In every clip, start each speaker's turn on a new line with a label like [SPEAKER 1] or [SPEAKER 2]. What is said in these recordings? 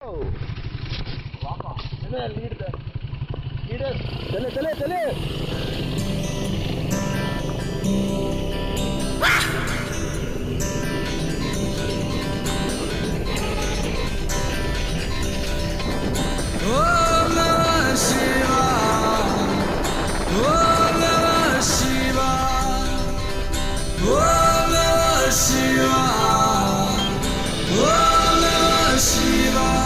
[SPEAKER 1] चले चले चले।
[SPEAKER 2] ओम नमः शिवाय, ओम नमः शिवाय, ओम नमः शिवाय, ओम नमः शिवाय।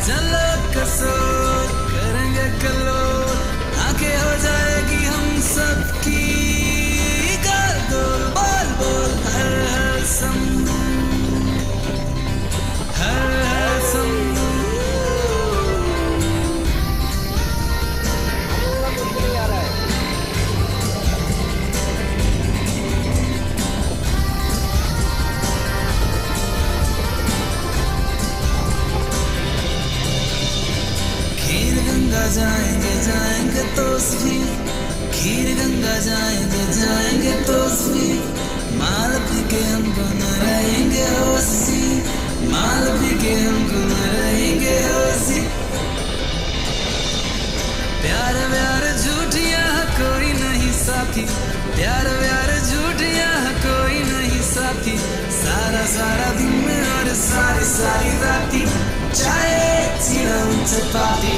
[SPEAKER 2] चलो कसोर करेंगे कलोर, आंखें हो जाएगी हम सबकी गोल। बोल बोल हर हर शंभू, हर हर शंभू। खीर गंगा जाएंगे जाएंगे तो सही, खीर गंगा जाएंगे जाएंगे तो सही। माल पी के हमको न रहेंगे होशी, माल पी के हमको न रहेंगे होशी। प्यार व्यार झूठ यहाँ कोई नहीं साथी, प्यार व्यार झूठ यहाँ कोई नहीं साथी। सारा सारा दिन में और सारी सारी राती चाहे चिलम चपाती।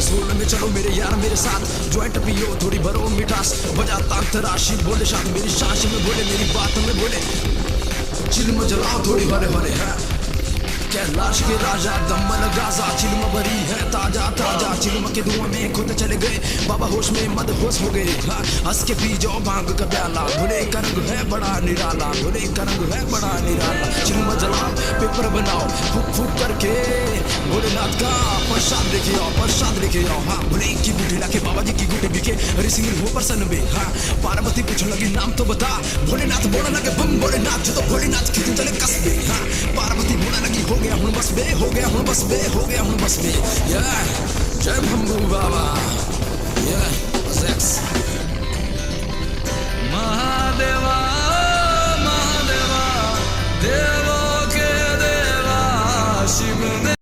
[SPEAKER 3] सोल में चलो मेरे यार मेरे साथ, ज्वाइंट पियो थोड़ी भरो मिठास, बजाता अंतराशी बोले साथ मेरी सांस में बोले मेरी बात में बोले। चिल्म जलाओ थोड़ी हरे हरे है, कैलाश के राजा दमन गाजा। चिल्म भरी है ताजा ताजा, चिल्म के धुआं में खुद चले गए बाबा होश में मद होश हो गए। हंस के पी जाओ भांग का प्याला, भोले का रंग है बड़ा निराला, भोले का रंग है बड़ा निराला। चिल्म जलाओ पेपर बनाओ फूक फूक करके, भोलेनाथ का प्रसाद लेके आओ प्रसाद लेके आओ। हाँ भोले की बूटी लाके बाबा जी की गुटी बिके, हरी सिंह हो प्रसन्न में। हाँ पार्वती पूछने लगी नाम तो बता, भोलेनाथ बोलने लगे बम भोलेनाथ जो तो भोलेनाथ खींचने चले कसबे। हाँ पार्वती बोलने लगी हो गया हूँ बस बे, हो गया हूँ बस बे, हो गया हूँ बस बे। जय भंभू बाबा।